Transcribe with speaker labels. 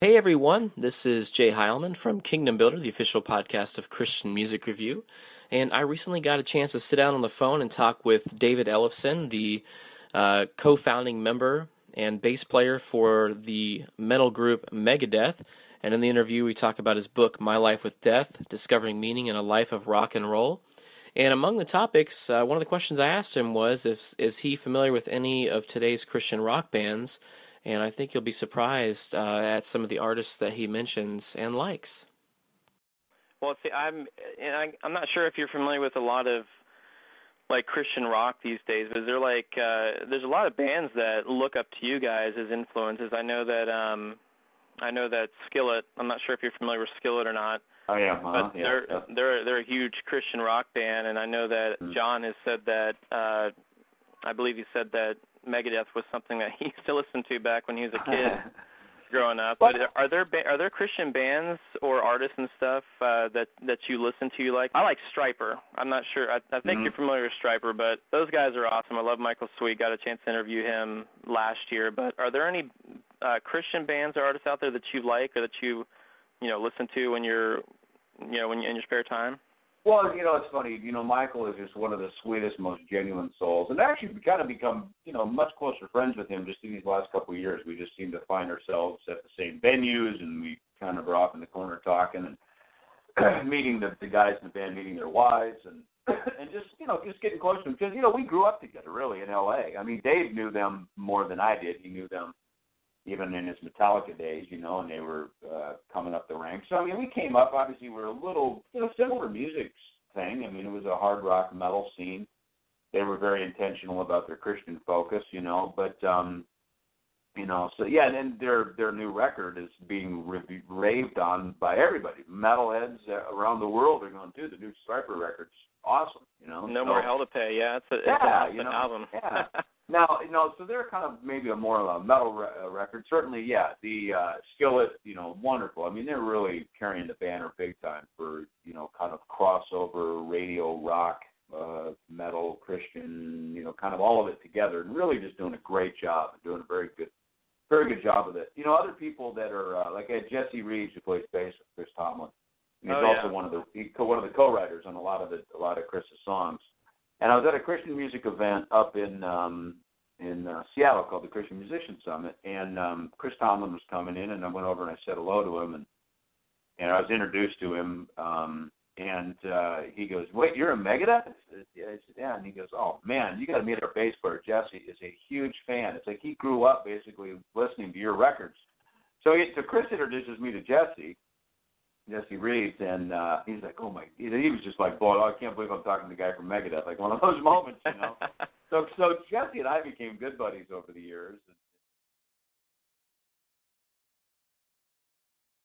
Speaker 1: Hey everyone, this is Jay Heilman from Kingdom Builder, the official podcast of Christian Music Review. And I recently got a chance to sit down on the phone and talk with David Ellefson, the co-founding member and bass player for the metal group Megadeth. And in the interview, we talk about his book, My Life With Deth, Discovering Meaning in a Life of Rock and Roll. And among the topics, one of the questions I asked him was, is he familiar with any of today's Christian rock bands? And I think you'll be surprised at some of the artists that he mentions and likes.
Speaker 2: Well, see, I'm not sure if you're familiar with a lot of like Christian rock these days, but there's a lot of bands that look up to you guys as influences. I know that Skillet. I'm not sure if you're familiar with Skillet or not.
Speaker 3: I am,
Speaker 2: but they're a huge Christian rock band, and I know that John has said that. I believe he said that Megadeth was something that he used to listen to back when he was a kid growing up. But are there Christian bands or artists and stuff that you listen to you like? I like Stryper. I'm not sure. I think you're familiar with Stryper, but those guys are awesome. I love Michael Sweet. Got a chance to interview him last year. But are there any Christian bands or artists out there that you like or that you listen to when you're in your spare time?
Speaker 3: Well, it's funny. Michael is just one of the sweetest, most genuine souls. And actually, we kind of become, much closer friends with him just in these last couple of years. We just seem to find ourselves at the same venues, and we kind of are off in the corner talking and meeting the guys in the band, meeting their wives, and just getting close to them. Because, we grew up together, really, in L.A. I mean, Dave knew them more than I did. He knew them even in his Metallica days, and they were coming up the ranks. So, we came up, obviously, we're a little, similar music thing. It was a hard rock metal scene. They were very intentional about their Christian focus, but, so, yeah, and then their new record is being raved on by everybody. Metalheads around the world are going, dude, the new Stryper record's awesome,
Speaker 2: No More Hell to Pay, yeah, it's an awesome album.
Speaker 3: Yeah. Now, so they're kind of maybe a more of a metal record. Certainly, yeah, the Skillet, wonderful. I mean, they're really carrying the banner big time for, kind of crossover radio rock, metal, Christian, kind of all of it together, and really just doing a great job, doing a very good job of it. Other people that are like Jesse Reeves, who plays bass with Chris Tomlin. He's also one of the co-writers on a lot of Chris's songs. And I was at a Christian music event up in Seattle called the Christian Musician Summit, and Chris Tomlin was coming in, and I went over and I said hello to him, and I was introduced to him, and he goes, "Wait, you're a Megadeth?" I said, "Yeah," and he goes, "Oh man, you got to meet our bass player. Jesse is a huge fan. It's like he grew up basically listening to your records." So Chris introduces me to Jesse Reeves, and he's like, "Oh my!" He was just like, "Boy, I can't believe I'm talking to the guy from Megadeth." Like one of those moments, So Jesse and I became good buddies over the years, and